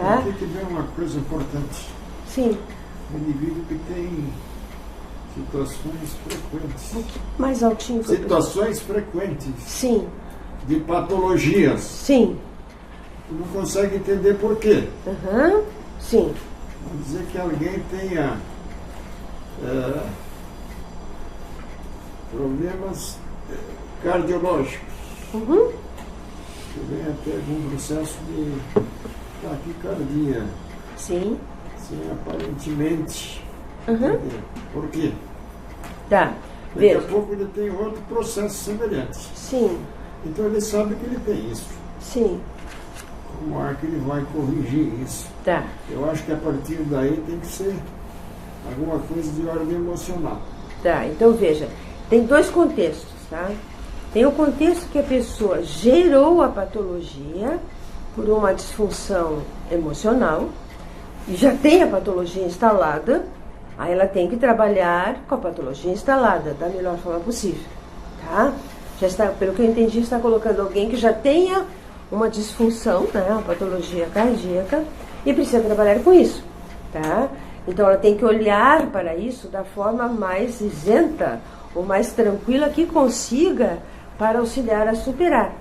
Tá? Aqui que vem uma coisa importante. Sim. O indivíduo que tem situações frequentes. Mais altinho. Situações frequentes. Sim. De patologias. Sim. Tu não consegue entender por quê. Uhum. Sim. Vamos dizer que alguém tenha problemas cardiológicos. Uhum. Que vem até algum processo de taquicardia. Sim. Sem aparentemente. Uhum. Entender. Por quê? Tá. Daqui a Veja. pouco ele tem outro processo semelhante. Sim. Então ele sabe que ele tem isso. Sim. Como é que ele vai corrigir isso? Tá. Eu acho que a partir daí tem que ser alguma coisa de ordem emocional. Tá. Então veja. Tem dois contextos, tá? Tem o contexto que a pessoa gerou a patologia por uma disfunção emocional e já tem a patologia instalada, aí ela tem que trabalhar com a patologia instalada da melhor forma possível, tá? Já está, pelo que eu entendi, está colocando alguém que já tenha uma disfunção, né, uma patologia cardíaca e precisa trabalhar com isso, tá? Então ela tem que olhar para isso da forma mais isenta ou mais tranquila que consiga para auxiliar a superar,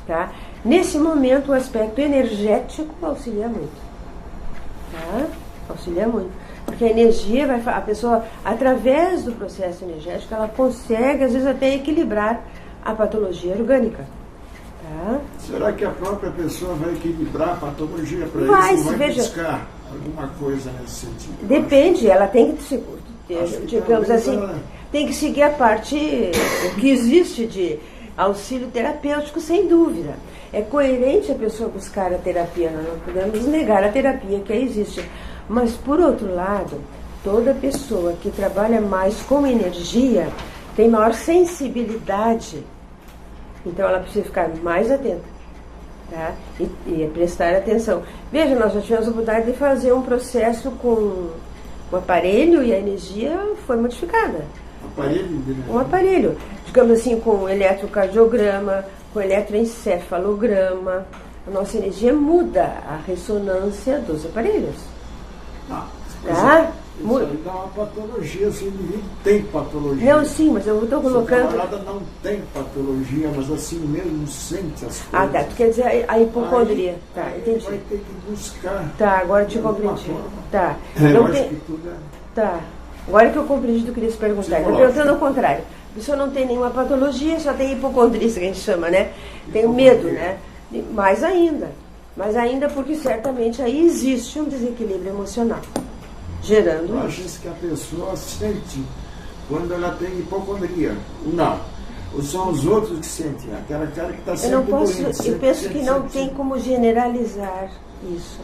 tá? Nesse momento o aspecto energético auxilia muito, tá? Auxilia muito, porque a energia vai, a pessoa através do processo energético ela consegue às vezes até equilibrar a patologia orgânica, tá? Será que a própria pessoa vai equilibrar a patologia para isso? Vai Veja, buscar alguma coisa nesse sentido? Depende, ela tem que se, digamos assim, ela... tem que seguir a parte que existe de auxílio terapêutico, sem dúvida. É coerente a pessoa buscar a terapia, nós não podemos negar a terapia que existe. Mas, por outro lado, toda pessoa que trabalha mais com energia tem maior sensibilidade. Então, ela precisa ficar mais atenta, tá? E prestar atenção. Veja, nós já tivemos a oportunidade de fazer um processo com o aparelho e a energia foi modificada. Um aparelho, digamos assim, com eletrocardiograma, com eletroencefalograma. A nossa energia muda a ressonância dos aparelhos. Tá? Isso aí dá uma patologia, se o indivíduo tem patologia. Não, sim, mas eu estou colocando... Se a camarada não tem patologia, mas assim mesmo sente as coisas. Ah, tá, tu quer dizer a hipocondria. Tá, entendi. Vai ter que buscar. Tá, agora eu te compreendi. Tá. Eu acho que tudo é... Tá. Agora que eu compreendi, tu queria se perguntar. Estou perguntando ao contrário. A pessoa não tem nenhuma patologia, só tem hipocondria, que a gente chama, né? Tem o medo, né? Mais ainda. Mais ainda porque certamente aí existe um desequilíbrio emocional. Gerando eu acho isso que a pessoa sente quando ela tem hipocondria. Não. Ou são os outros que sentem. Aquela cara que está sempre doente. Eu penso que não tem como generalizar isso.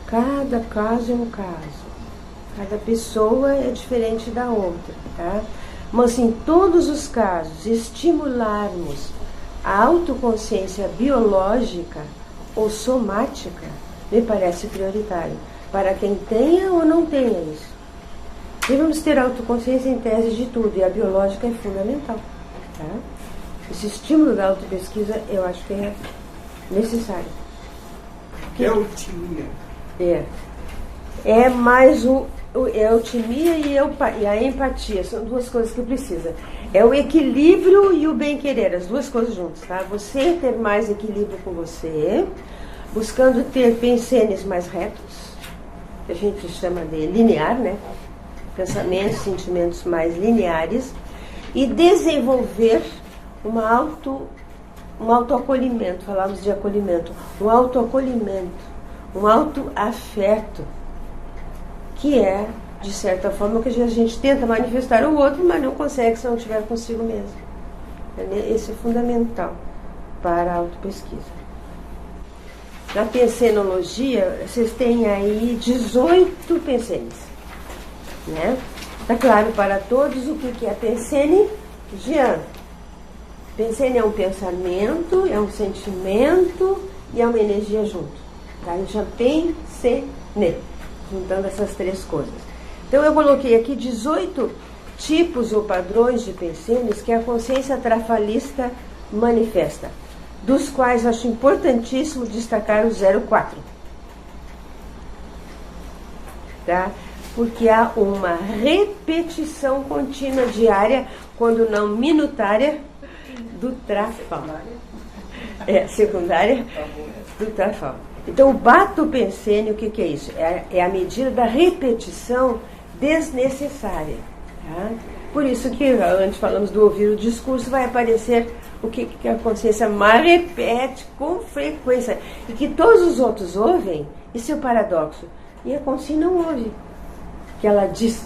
Cada caso é um caso. Cada pessoa é diferente da outra, tá? Mas, em todos os casos, estimularmos a autoconsciência biológica ou somática me parece prioritário, para quem tenha ou não tenha isso. Devemos ter autoconsciência em tese de tudo, e a biológica é fundamental, tá? Esse estímulo da autopesquisa, eu acho que é necessário. Eutimia. É mais a eutimia e a empatia, são duas coisas que precisa. É o equilíbrio e o bem-querer, as duas coisas juntas, tá? Você ter mais equilíbrio com você, buscando ter pensenes mais retos, que a gente chama de linear, né? Pensamentos, sentimentos mais lineares, e desenvolver um autoacolhimento, falamos de acolhimento, um autoacolhimento, um autoafeto, que é, de certa forma, que a gente tenta manifestar o outro, mas não consegue se não estiver consigo mesmo. Esse é fundamental para a autopesquisa. Na pensenologia, vocês têm aí 18 pensenes, né? Está claro para todos o que é pensene? Jean. Pensene é um pensamento, é um sentimento e é uma energia junto. Tá? A gente chama pensene, juntando essas três coisas. Então eu coloquei aqui 18 tipos ou padrões de pensenes que a consciência trafalista manifesta, dos quais acho importantíssimo destacar o 04. tá? Porque há uma repetição contínua diária, quando não minutária, do trafal. Secundária do trafal. Então, o bato pensene, o que é isso? É a medida da repetição desnecessária. Tá? Por isso que, antes falamos do ouvir o discurso, vai aparecer o que a consciência mais repete com frequência. E que todos os outros ouvem, isso é o paradoxo. E a consciência não ouve. Que ela diz.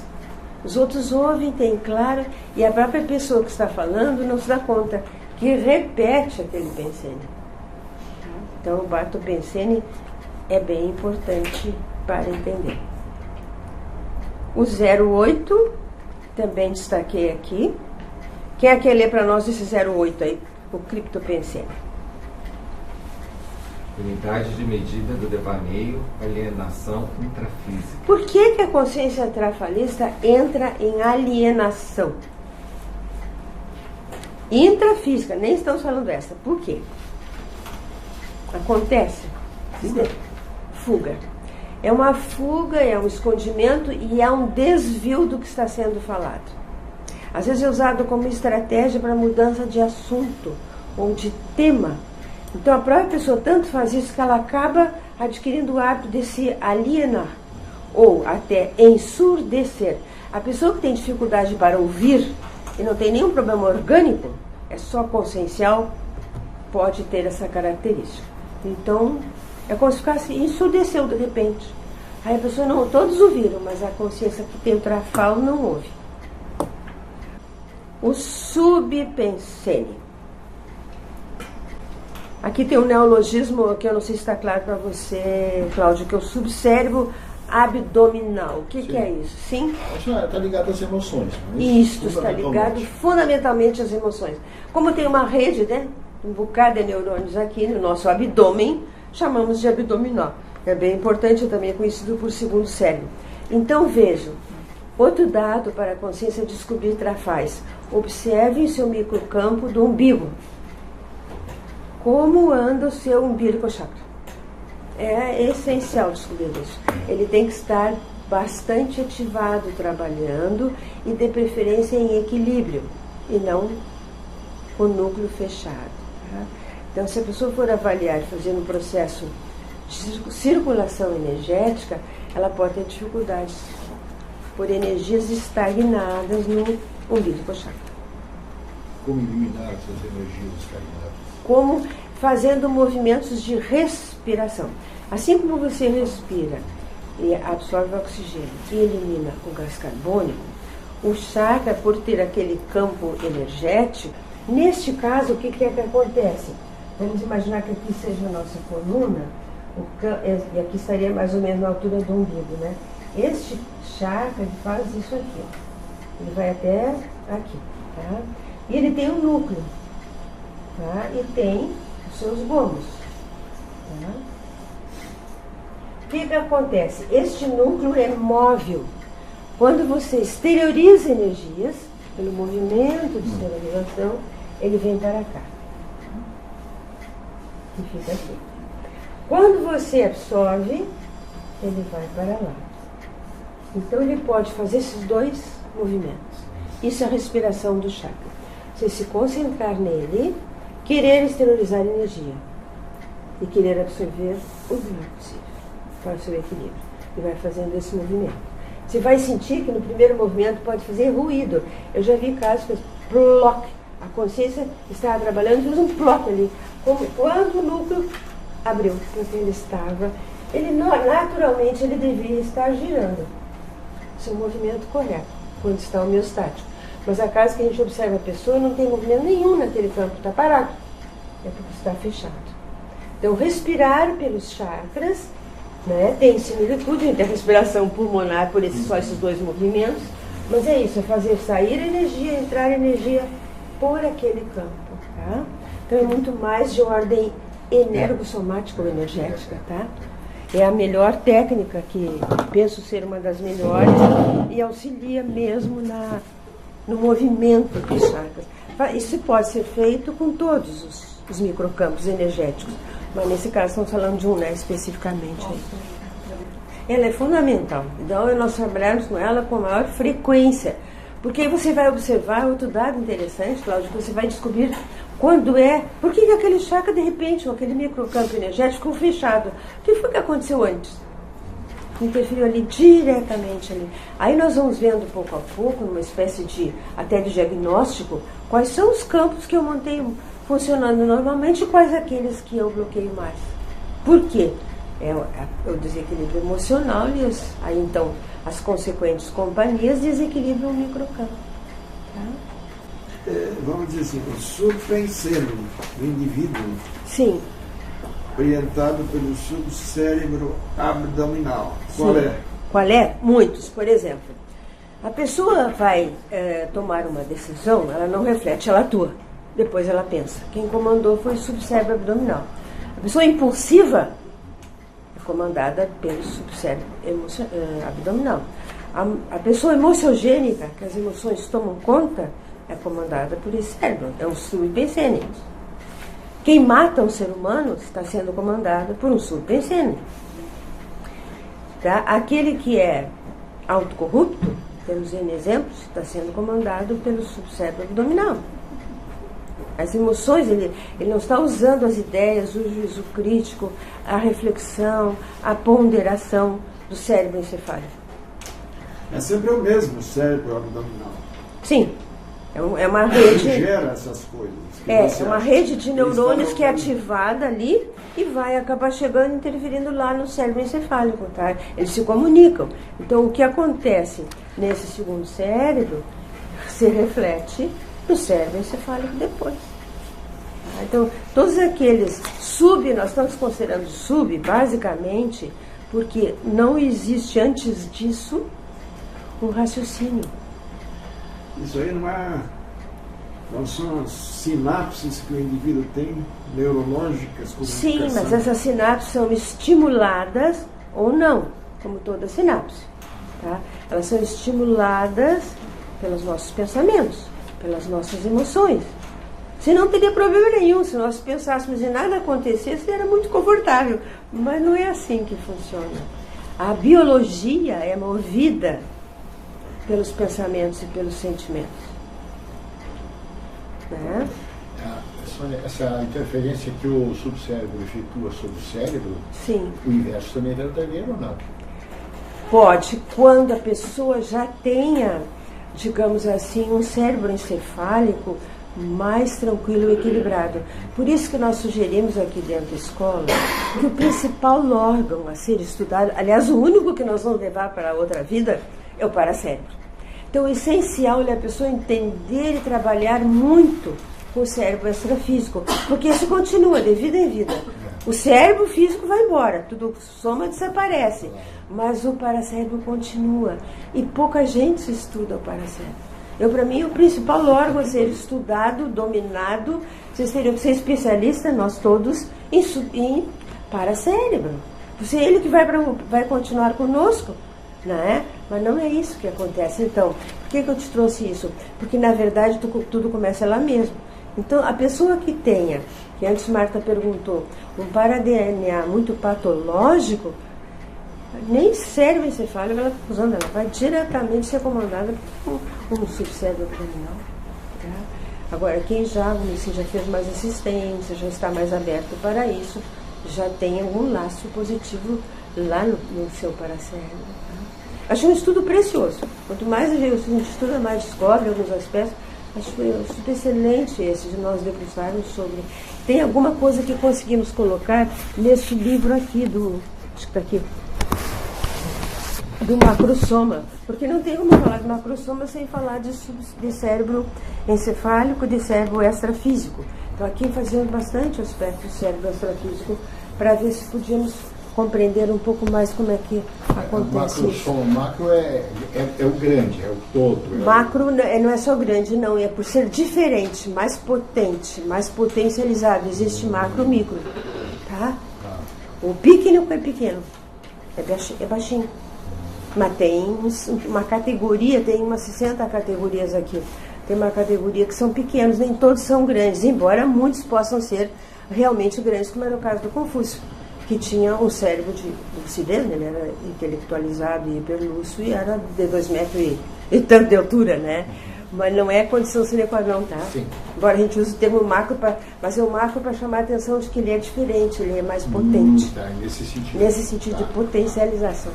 Os outros ouvem, tem claro, e a própria pessoa que está falando não se dá conta que repete aquele pensene. Então, o bato pensene é bem importante para entender. O 08, também destaquei aqui. Quem quer ler para nós esse 08 aí? O criptopensene. Unidade de medida do devaneio, alienação intrafísica. Por que a consciência trafalista entra em alienação? Intrafísica, nem estamos falando essa. Por quê? Acontece. Fuga. É uma fuga, é um escondimento e é um desvio do que está sendo falado. Às vezes é usado como estratégia para mudança de assunto ou de tema. Então a própria pessoa tanto faz isso que ela acaba adquirindo o hábito de se alienar ou até ensurdecer. A pessoa que tem dificuldade para ouvir e não tem nenhum problema orgânico, é só consciencial, pode ter essa característica. Então é como se ficasse ensurdeceu de repente. Aí a pessoa não, todos ouviram, mas a consciência que tem o trafal não ouve. O subpensene. Aqui tem um neologismo que eu não sei se está claro para você, Cláudio, que é o subcérebro abdominal. O que é isso? Sim? Acho que está ligado às emoções. Isso, está ligado fundamentalmente às emoções. Como tem uma rede, né? Um bocado de neurônios aqui no nosso abdômen, chamamos de abdominal. É bem importante, também é conhecido por segundo cérebro. Então vejam, outro dado para a consciência descobrir trafais. Observe o seu microcampo do umbigo. Como anda o seu umbilical chakra? É essencial descobrir isso. Ele tem que estar bastante ativado, trabalhando e de preferência em equilíbrio e não com o núcleo fechado. Tá? Então, se a pessoa for avaliar fazendo um processo de circulação energética, ela pode ter dificuldades por energias estagnadas no umbilical chakra. Como eliminar essas energias estagnadas? Como fazendo movimentos de respiração. Assim como você respira e absorve oxigênio e elimina o gás carbônico, o chakra, por ter aquele campo energético, neste caso, o que é que acontece? Vamos imaginar que aqui seja a nossa coluna, e aqui estaria mais ou menos na altura do umbigo, né? Este chakra ele faz isso aqui, ó. Ele vai até aqui, tá? E ele tem um núcleo, tá? E tem os seus gomos, tá? O que acontece? Este núcleo é móvel. Quando você exterioriza energias, pelo movimento de exteriorização, ele vem para cá. E fica aqui. Quando você absorve, ele vai para lá. Então ele pode fazer esses dois movimentos. Isso é a respiração do chakra. Você se concentrar nele, querer exteriorizar energia e querer absorver o melhor possível para o seu equilíbrio. E vai fazendo esse movimento. Você vai sentir que no primeiro movimento pode fazer ruído. Eu já vi casos que ploc, a consciência estava trabalhando e fez um ploc ali. Como quando o núcleo abriu, porque ele estava, ele naturalmente ele devia estar girando. Esse é o movimento correto, quando está homeostático. Mas a caso que a gente observa a pessoa, não tem movimento nenhum naquele campo, está parado. É porque está fechado. Então, respirar pelos chakras, né, tem similitude entre a respiração pulmonar por só esses dois movimentos, mas é isso, é fazer sair energia, entrar energia por aquele campo. Tá? Então, é muito mais de ordem energossomática ou energética, tá? É a melhor técnica, que penso ser uma das melhores, e auxilia mesmo no movimento dos chakras. Isso pode ser feito com todos os microcampos energéticos, mas nesse caso estamos falando de um, né, especificamente. Aí. ela é fundamental. Então, nós trabalhamos com ela com maior frequência. Porque aí você vai observar outro dado interessante, Cláudio, que você vai descobrir quando por que aquele chakra, de repente, ou aquele microcampo energético ficou fechado. O que foi que aconteceu antes? Interferiu ali diretamente ali. Aí nós vamos vendo pouco a pouco, numa espécie de até de diagnóstico, quais são os campos que eu mantenho funcionando normalmente e quais aqueles que eu bloqueio mais. Por quê? É o desequilíbrio emocional e aí então as consequentes companhias desequilibram o microcampo. Tá? Vamos dizer assim, o subpensêmio do indivíduo, sim, orientado pelo subcérebro abdominal. Qual sim. é? Qual é? Muitos. Por exemplo, a pessoa vai tomar uma decisão, ela não reflete, ela atua. Depois ela pensa. Quem comandou foi o subcérebro abdominal. A pessoa impulsiva é comandada pelo subcérebro abdominal. A pessoa emociogênica, que as emoções tomam conta, é comandada por esse cérebro, é um subpensênio. Quem mata um ser humano está sendo comandado por um subpensênio. Tá? Aquele que é autocorrupto, temos N exemplos, está sendo comandado pelo subcérebro abdominal. As emoções, ele não está usando as ideias, o juízo crítico, a reflexão, a ponderação do cérebro encefálico. É sempre o mesmo cérebro abdominal. Sim, é uma rede. Que gera essas coisas. É uma rede de neurônios que é ativada ali e vai acabar chegando e interferindo lá no cérebro encefálico, tá? Eles se comunicam. Então, o que acontece nesse segundo cérebro se reflete no cérebro encefálico depois. Tá? Então, todos aqueles nós estamos considerando basicamente, porque não existe antes disso um raciocínio. Isso aí não são as sinapses que o indivíduo tem, neurológicas? Sim, mas essas sinapses são estimuladas ou não, como toda sinapse. Tá? Elas são estimuladas pelos nossos pensamentos, pelas nossas emoções. Se não teria problema nenhum, se nós pensássemos e nada acontecesse, era muito confortável. Mas não é assim que funciona. A biologia é movida pelos pensamentos e pelos sentimentos. Né? Essa interferência que o subcérebro efetua sobre o cérebro, sim. O inverso também é verdadeiro ou não? Pode, quando a pessoa já tenha, digamos assim, um cérebro encefálico mais tranquilo e equilibrado. Por isso que nós sugerimos aqui dentro da escola que o principal órgão a ser estudado, aliás, o único que nós vamos levar para a outra vida, é o paracérebro. Então, o essencial é a pessoa entender e trabalhar muito com o cérebro extrafísico, porque isso continua de vida em vida. O cérebro físico vai embora, tudo soma desaparece, mas o paracérebro continua. E pouca gente estuda o paracérebro. Para mim, o principal órgão a ser estudado, dominado, vocês teriam que ser especialistas, nós todos, em paracérebro. Você é ele que vai continuar conosco. Não é? Mas não é isso que acontece. Então, por que eu te trouxe isso? Porque, na verdade, tudo começa lá mesmo. Então, a pessoa que tenha, que antes Marta perguntou, um paraDNA muito patológico, nem cérebro encefálico ela está usando, ela vai diretamente ser comandada por um subcérebro abdominal. Tá? Agora, quem já fez mais assistência, já está mais aberto para isso, já tem algum lastro positivo lá no seu paracérebro. Acho um estudo precioso. Quanto mais a gente estuda, mais descobre alguns aspectos. Acho que é um estudo excelente esse de nós debruçarmos sobre. Tem alguma coisa que conseguimos colocar nesse livro aqui, acho que está aqui, do macrosoma. Porque não tem como falar de macrosoma sem falar de cérebro encefálico, de cérebro extrafísico. Então aqui fazemos bastante o aspecto do cérebro extrafísico para ver se podíamos compreender um pouco mais como é que acontece isso. O macro é o grande, é o todo. Macro não é só grande, não, é por ser diferente, mais potente, mais potencializado. Existe macro e micro. Tá? O pequeno é pequeno, é baixinho. Mas tem uma categoria, tem umas 60 categorias aqui. Tem uma categoria que são pequenos, nem todos são grandes, embora muitos possam ser realmente grandes, como era o caso do Confúcio. que tinha um cérebro de obsidiana, ele era intelectualizado e hiperlúcido e era de 2 metros e tanto de altura, né? Mas não é condição sine qua non, tá? Sim. Embora a gente use o termo macro, mas é o macro para chamar a atenção de que ele é diferente, ele é mais potente. Tá, nesse sentido. Nesse sentido de potencialização.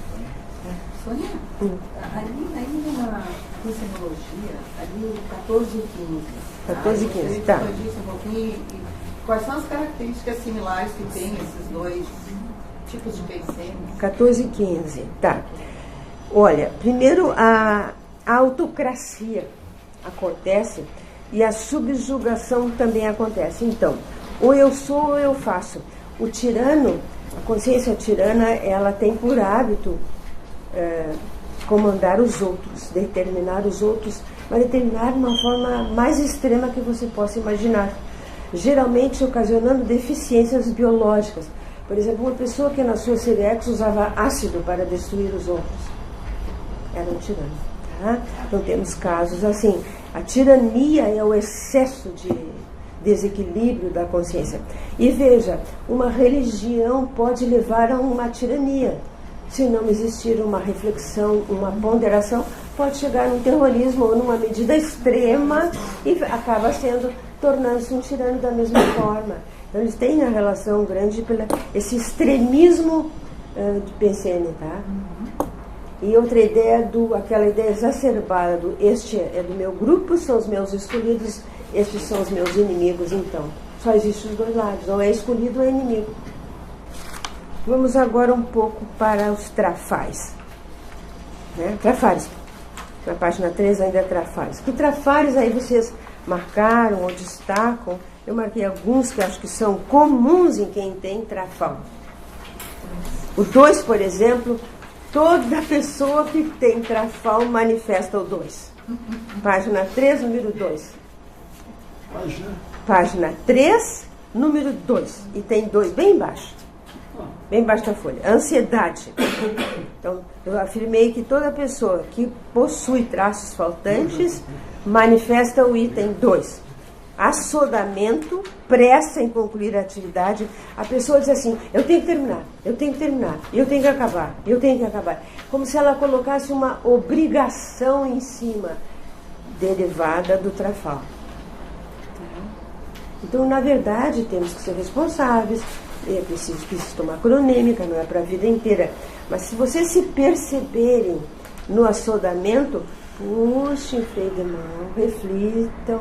Sônia, ali na fisiologia, ali 14 e 15. 14 e 15, tá. Você disse um pouquinho, e quais são as características similares que tem esses dois tipos de pensamentos? 14 e 15, tá. Olha, primeiro a autocracia acontece e a subjugação também acontece. Então, ou eu sou ou eu faço. O tirano, a consciência tirana, ela tem por hábito comandar os outros, determinar os outros, mas determinar de uma forma mais extrema que você possa imaginar. Geralmente ocasionando deficiências biológicas. Por exemplo, uma pessoa que na sua Serex usava ácido para destruir os outros. Era um tirano. Tá? Então temos casos assim. A tirania é o excesso de desequilíbrio da consciência. E veja, uma religião pode levar a uma tirania. Se não existir uma reflexão, uma ponderação, pode chegar num terrorismo ou numa medida extrema e acaba tornando-se um tirano da mesma forma. Então eles têm uma relação grande pelo esse extremismo de PCN, tá? E outra ideia, aquela ideia exacerbada do este é do meu grupo, são os meus escolhidos, estes são os meus inimigos, então. Só existem os dois lados, ou é escolhido ou é inimigo. Vamos agora um pouco para os trafais. Né? Trafares. Na página 3 ainda é trafares. Que trafares aí vocês marcaram ou destacam? Eu marquei alguns que acho que são comuns em quem tem trafal. O 2, por exemplo, toda pessoa que tem trafal manifesta o 2. Página 3, número 2. Página 3, número 2. E tem 2 bem embaixo. Bem embaixo da folha. Ansiedade. Então, eu afirmei que toda pessoa que possui traços faltantes manifesta o item 2. Assodamento, pressa em concluir a atividade. A pessoa diz assim, eu tenho que terminar, eu tenho que terminar, eu tenho que acabar, eu tenho que acabar. Como se ela colocasse uma obrigação em cima, derivada do trafal. Então, na verdade, temos que ser responsáveis. É preciso tomar cronêmica, não é para a vida inteira. Mas se vocês se perceberem no assodamento, puxem o freio de mão, reflitam,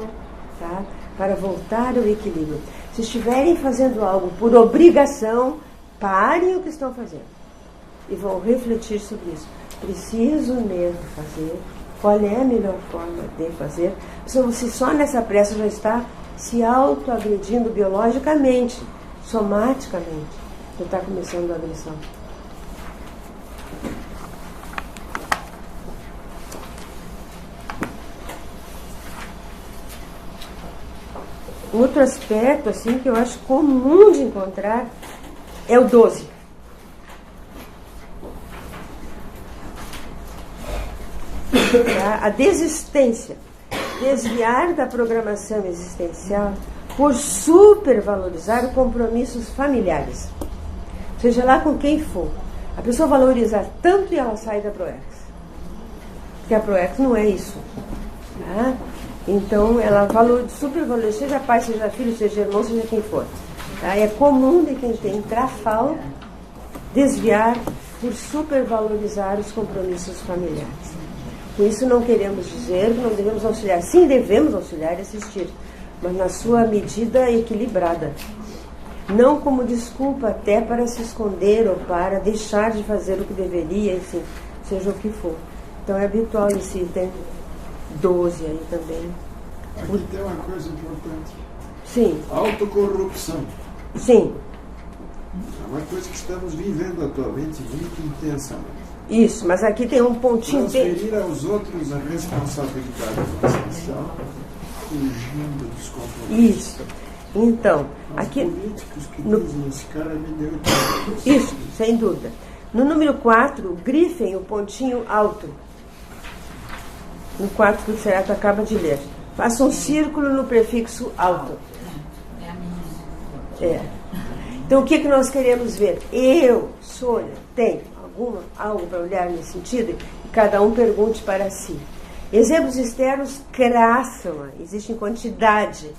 tá? Para voltar ao equilíbrio. Se estiverem fazendo algo por obrigação, parem o que estão fazendo e vão refletir sobre isso. Preciso mesmo fazer? Qual é a melhor forma de fazer? Se você só nessa pressa já está se autoagredindo biologicamente, somaticamente, já está começando a agressão. Outro aspecto assim, que eu acho comum de encontrar é o 12. A desistência, desviar da programação existencial por supervalorizar compromissos familiares. Seja lá com quem for. A pessoa valoriza tanto e ela sai da ProEx. Porque a ProEx não é isso. Tá? Então, ela supervaloriza, seja pai, seja filho, seja irmão, seja quem for. Tá? É comum de quem tem trafal desviar por supervalorizar os compromissos familiares. Com isso não queremos dizer que não devemos auxiliar. Sim, devemos auxiliar e assistir, mas na sua medida equilibrada. Não como desculpa até para se esconder ou para deixar de fazer o que deveria, enfim, seja o que for. Então é habitual esse item 12 aí também. Aqui tem uma coisa importante. Sim. Autocorrupção. Sim. É uma coisa que estamos vivendo atualmente muito intensamente. Isso, mas aqui tem um pontinho... Transferir aos outros a responsabilidade essencial, fugindo dos compromissos. Isso. Então, os aqui... políticos que dizem, esse cara me deu tudo. Isso, sem dúvida. No número 4, grifem o pontinho alto. No 4 que o Serato acaba de ler. Faça um círculo no prefixo alto. É. Então, o que nós queremos ver? Eu, Sônia, tenho algo para olhar nesse sentido? E cada um pergunte para si. Exemplos externos crassam, existem quantidade,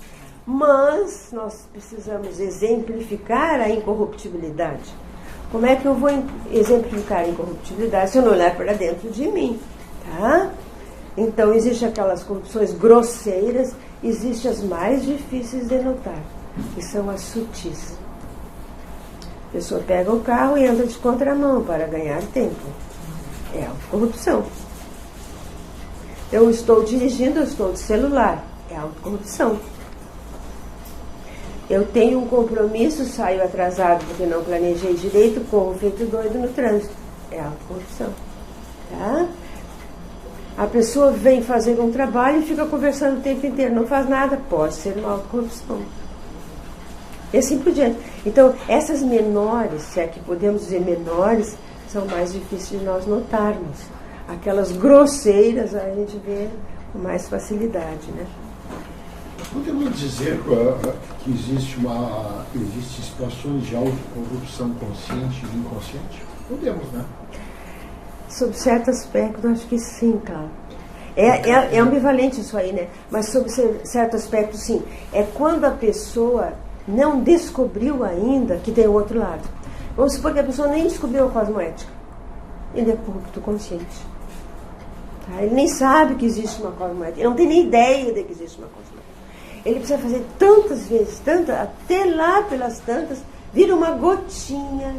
mas nós precisamos exemplificar a incorruptibilidade. Como é que eu vou exemplificar a incorruptibilidade se eu não olhar para dentro de mim? Tá? Então, existem aquelas corrupções grosseiras, existem as mais difíceis de notar, que são as sutis. A pessoa pega o carro e anda de contramão para ganhar tempo. É autocorrupção. Eu estou dirigindo, eu estou de celular. É autocorrupção. Eu tenho um compromisso, saio atrasado porque não planejei direito, corro feito doido no trânsito. É autocorrupção. Tá? A pessoa vem fazer um trabalho e fica conversando o tempo inteiro, não faz nada, pode ser uma autocorrupção. E assim por diante. Então, essas menores, se é que podemos dizer menores, são mais difíceis de nós notarmos. Aquelas grosseiras a gente vê com mais facilidade, né? Podemos dizer que existem situações de autocorrupção consciente e inconsciente? Podemos, né? Sob certo aspecto, acho que sim, claro. É ambivalente isso aí, né? Mas sob certo aspecto, sim. É quando a pessoa não descobriu ainda que tem o outro lado. Vamos supor que a pessoa nem descobriu a cosmoética. Ele é corrupto consciente. Tá? Ele nem sabe que existe uma cosmoética. Ele não tem nem ideia de que existe uma cosmoética. Ele precisa fazer tantas vezes, até lá pelas tantas, vira uma gotinha.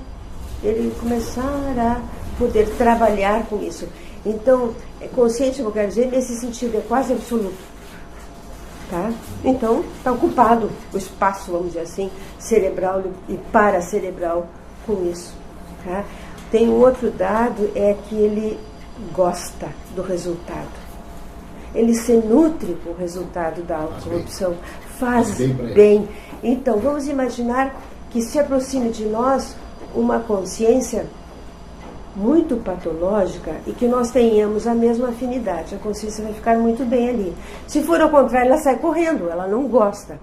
Ele começar a poder trabalhar com isso. Então, é consciente, eu quero dizer, nesse sentido, é quase absoluto. Tá? Então, está ocupado o espaço, vamos dizer assim, cerebral e paracerebral com isso. Tá? Tem um outro dado, é que ele gosta do resultado. Ele se nutre com o resultado da autocorrupção. Faz bem. Então, vamos imaginar que se aproxime de nós uma consciência muito patológica e que nós tenhamos a mesma afinidade. A consciência vai ficar muito bem ali. Se for ao contrário, ela sai correndo, ela não gosta.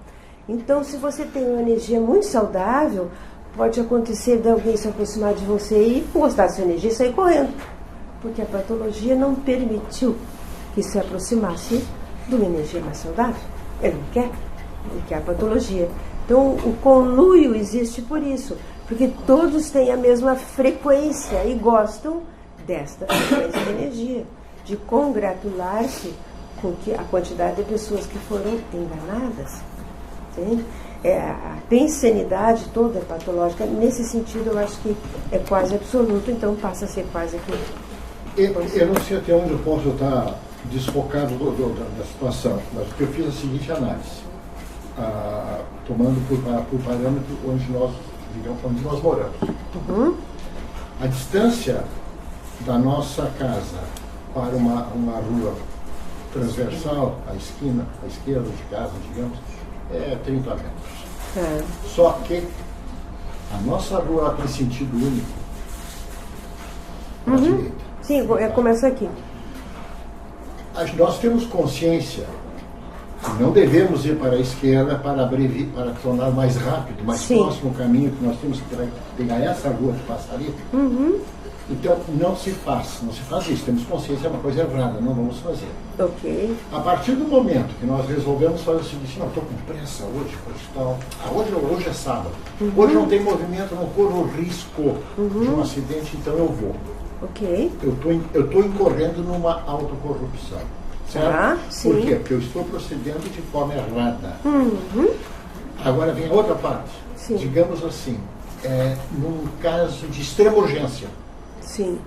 Então, se você tem uma energia muito saudável, pode acontecer de alguém se aproximar de você e gostar da sua energia e sair correndo. Porque a patologia não permitiu que se aproximasse de uma energia mais saudável. Ele não quer, ele quer a patologia. Então, o conluio existe por isso. Porque todos têm a mesma frequência e gostam desta frequência de energia, de congratular-se com a quantidade de pessoas que foram enganadas. Entende? A pensanidade toda é patológica. Nesse sentido, eu acho que é quase absoluto, então passa a ser quase que... Eu não sei até onde eu posso estar desfocado da situação, mas eu fiz a seguinte análise, tomando por parâmetro onde nós moramos. Uhum. A distância da nossa casa para uma rua transversal, à esquina, à esquerda de casa, digamos, é 30 metros. Só que a nossa rua tem sentido único. À direita. Sim, começa aqui. Nós temos consciência que não devemos ir para a esquerda para tornar mais rápido, mais próximo o caminho que nós temos que pegar essa rua que passa ali. Uhum. Então, não se faz isso. Temos consciência, é uma coisa errada, não vamos fazer. Ok. A partir do momento que nós resolvemos fazer o seguinte, não, estou com pressa hoje, hoje é sábado, hoje não tem movimento, não corro risco de um acidente, então eu vou. Ok. Eu estou incorrendo numa autocorrupção. Certo? Sim. Por quê? Porque eu estou procedendo de forma errada. Agora vem a outra parte. Sim. Digamos assim, num caso de extrema urgência. Sim.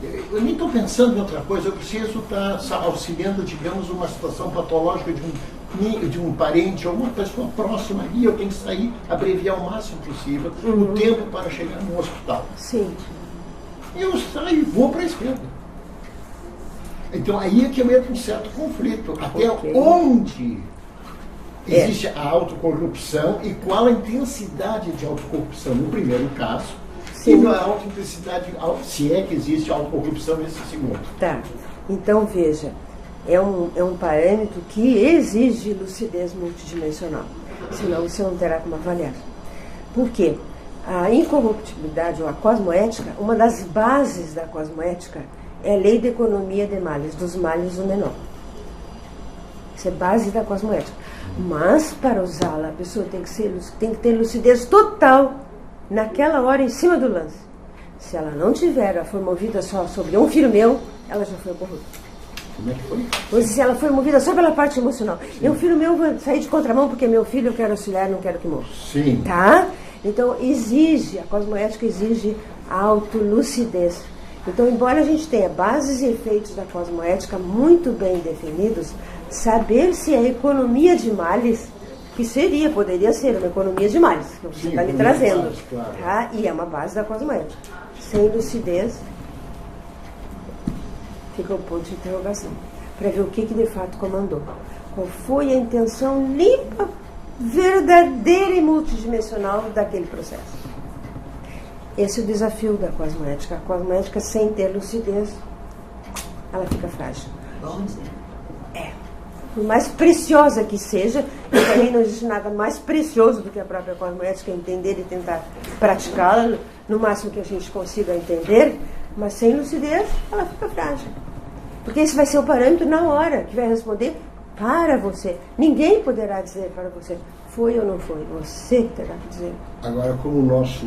Eu nem estou pensando em outra coisa, eu preciso estar auxiliando, digamos, uma situação patológica de um parente ou uma pessoa próxima ali, eu tenho que sair, abreviar o máximo possível o tempo para chegar no hospital. Sim. E eu saio e vou para a esquerda. Então aí é que eu entro em um certo conflito. Até onde existe a autocorrupção e qual a intensidade de autocorrupção no primeiro caso, e a autointensidade, se é que existe autocorrupção nesse segundo. Tá. Então veja, é um parâmetro que exige lucidez multidimensional. Senão você não terá como avaliar. Por quê? a incorruptibilidade ou a cosmoética, uma das bases da cosmoética é a lei da economia de males, dos males o menor. Isso é base da cosmoética. Mas, para usá-la, a pessoa tem que ter lucidez total naquela hora, em cima do lance. Se ela não tiver, ela for movida só sobre um filho meu, ela já foi corrupta. Como é que foi? Pois se ela foi movida só pela parte emocional. E um filho meu vai sair de contramão porque meu filho eu quero auxiliar, não quero que morra. Sim. Tá? Então, a cosmoética exige autolucidez. Então, embora a gente tenha bases e efeitos da cosmoética muito bem definidos, saber se a economia de males, que poderia ser uma economia de males, que você está me trazendo, males, claro. tá? E é uma base da cosmoética. Sem lucidez, fica o ponto de interrogação, para ver o que de fato comandou. Qual foi a intenção limpa, verdadeira e multidimensional daquele processo. Esse é o desafio da cosmoética. A cosmoética, sem ter lucidez, ela fica frágil. Por mais preciosa que seja, e também não existe nada mais precioso do que a própria cosmoética, entender e tentar praticá-la no máximo que a gente consiga entender, mas sem lucidez, ela fica frágil. Porque esse vai ser o parâmetro na hora que vai responder para você. Ninguém poderá dizer para você, foi ou não foi, você que terá que dizer. Agora, como o nosso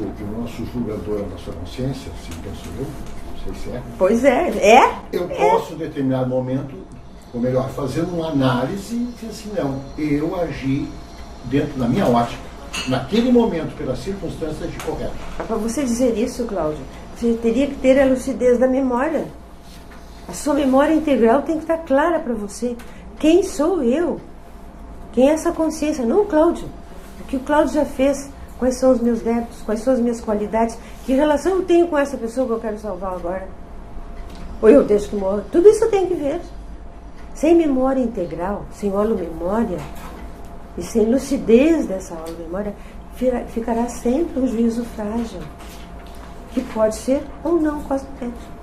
julgador da nossa consciência, se penso eu, não sei se é. Pois é. Eu posso, em determinado momento, ou melhor, fazendo uma análise, dizer assim, não, eu agi dentro da minha ótica, naquele momento, pelas circunstâncias de correto. Para você dizer isso, Cláudio, você teria que ter a lucidez da memória. A sua memória integral tem que estar clara para você. Quem sou eu? Quem é essa consciência? Não o Cláudio. O que o Cláudio já fez? Quais são os meus débitos? Quais são as minhas qualidades? Que relação eu tenho com essa pessoa que eu quero salvar agora? Ou eu deixo que morra? Tudo isso eu tenho que ver. Sem memória integral, sem holo-memória e sem lucidez dessa holo-memória, ficará sempre um juízo frágil, que pode ser ou não cosmoético.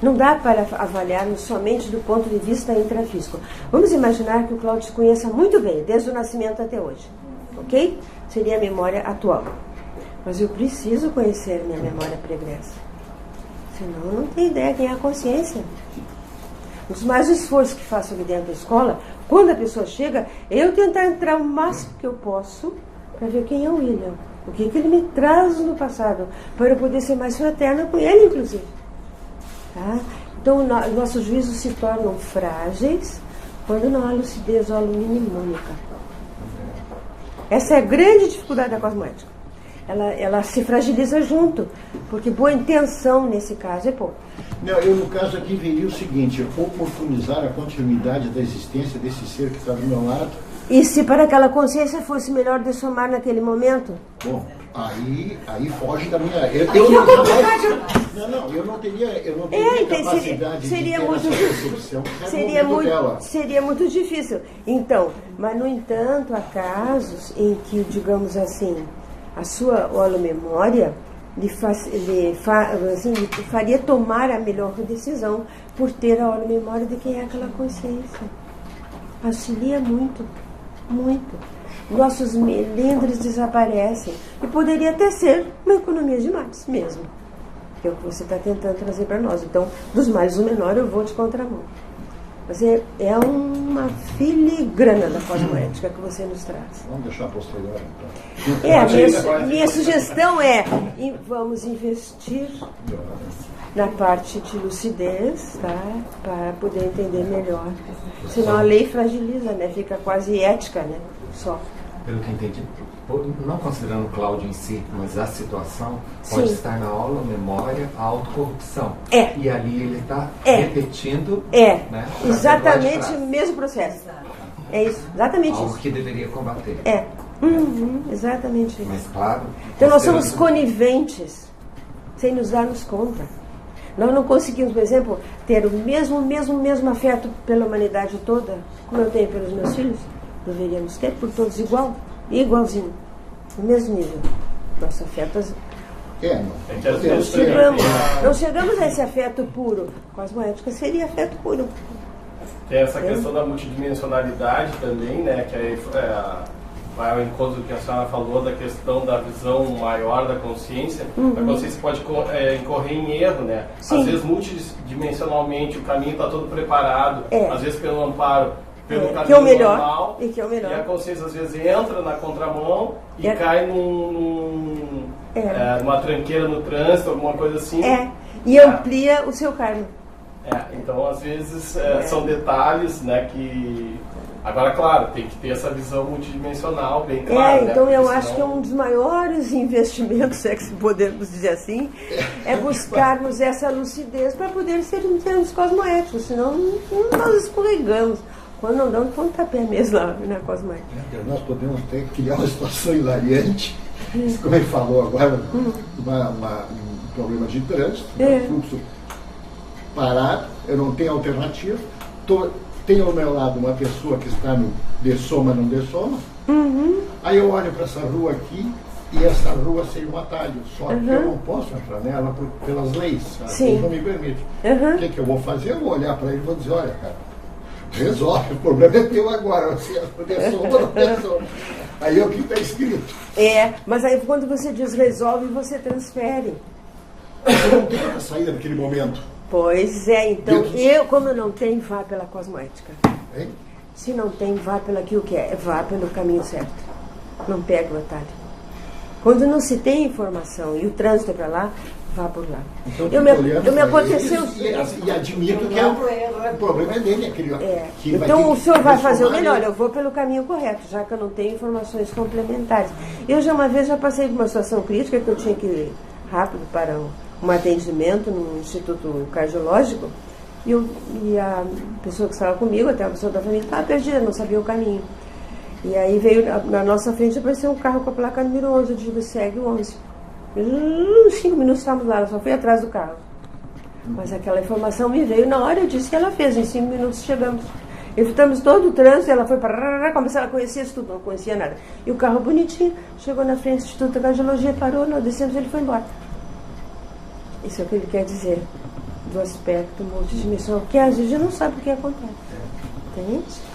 Não dá para avaliar-nos somente do ponto de vista intrafísico. Vamos imaginar que o Cláudio se conheça muito bem, desde o nascimento até hoje. Ok? Seria a memória atual. Mas eu preciso conhecer minha memória pregressa. Senão eu não tenho ideia quem é a consciência. Os mais esforços que faço aqui dentro da escola, quando a pessoa chega, eu tentar entrar o máximo que eu posso para ver quem é o William. O que ele me traz no passado, para eu poder ser mais fraterna com ele, inclusive. Tá? Então, nossos juízos se tornam frágeis quando não há lucidez holo-mnemônica. Essa é a grande dificuldade da cosmoética. Ela se fragiliza junto, porque boa intenção nesse caso é pouco. Não, eu no caso aqui veria o seguinte, oportunizar a continuidade da existência desse ser que está do meu lado. E se para aquela consciência fosse melhor de somar naquele momento? Bom, aí foge da minha... Eu não teria capacidade seria de ter muito essa percepção. Seria muito difícil. Então, mas no entanto, há casos em que, digamos assim, a sua holo-memória lhe faria tomar a melhor decisão por ter a holo-memória de quem é aquela consciência. Auxilia muito, muito. Nossos melindres desaparecem. E poderia até ser uma economia de males mesmo. Que é o que você está tentando trazer para nós. Então, dos males o menor eu vou de contramão. Mas é uma filigrana da cosmoética que você nos traz. Vamos deixar a posterior, então. Minha sugestão é, vamos investir na parte de lucidez, tá? Para poder entender melhor. Senão a lei fragiliza, né? Fica quase ética, né? Só. Pelo que entendi, não considerando o Cláudio em si, mas a situação, pode Sim. estar na holo-memória a autocorrupção. É. E ali ele está repetindo. Né, exatamente o mesmo processo. É isso, exatamente algo isso. que deveria combater. Exatamente isso. Mas claro. Então nós somos coniventes, sem nos darmos conta. Nós não conseguimos, por exemplo, ter o mesmo afeto pela humanidade toda, como eu tenho pelos meus filhos. Deveríamos ter por todos igualzinho, no mesmo nível. Nosso afeto. Não chegamos a esse afeto puro. Cosmoética seria afeto puro. Tem essa questão da multidimensionalidade também, né? Que a vai ao encontro do que a senhora falou da questão da visão maior da consciência, a consciência pode incorrer em erro, né? Sim. Às vezes multidimensionalmente o caminho está todo preparado, às vezes pelo amparo, pelo caminho que é o melhor, normal, e que é o melhor. E a consciência às vezes entra na contramão e cai numa tranqueira no trânsito, alguma coisa assim. E amplia o seu karma. Então às vezes são detalhes, né, que... Agora, claro, tem que ter essa visão multidimensional, bem clara. Então né? eu acho que um dos maiores investimentos, é que se podemos dizer assim, é buscarmos essa lucidez para poder ser termos cosmoéticos, senão nós escorregamos. Quando não damos pontapé mesmo lá na cosmoética. Nós podemos até criar uma situação hilariante, como ele falou agora, um problema de trânsito, fluxo parado, eu não tenho alternativa, tenho ao meu lado uma pessoa que está no dessoma, não dessoma, aí eu olho para essa rua aqui, e essa rua seria um atalho, só que eu não posso entrar nela pelas leis, não me permite. O que eu vou fazer? Eu vou olhar para ele e vou dizer, olha, cara, resolve, o problema é teu agora, você dessoma ou não dessoma. Aí é o que está escrito. Mas aí quando você diz resolve, você transfere. Você não tem outra saída naquele momento. Pois então como não tenho, vá pela cosmoética. Se não tem, vá pelo aquilo que vá pelo caminho certo. Não pega o atalho. Quando não se tem informação e o trânsito é para lá, vá por lá. Então, eu me aconteceu... E admito que o problema é dele. Que então o senhor vai fazer o melhor, eu vou pelo caminho correto, já que eu não tenho informações complementares. Eu uma vez já passei por uma situação crítica que eu tinha que ir rápido para um atendimento no Instituto Cardiológico e a pessoa que estava comigo, até a pessoa da família, estava perdida, não sabia o caminho. E aí veio na nossa frente, apareceu um carro com a placa número 11, eu digo, segue o 11. 5 minutos estávamos lá, eu só fui atrás do carro. Mas aquela informação me veio na hora, eu disse que ela fez, em 5 minutos chegamos. Evitamos todo o trânsito, ela foi para... Como se ela conhecesse tudo, não conhecia nada. E o carro bonitinho, chegou na frente do Instituto de Cardiologia, parou, nós descemos e ele foi embora. Isso é o que ele quer dizer, do aspecto multidimensional, que às vezes não sabe o que acontece. Entende?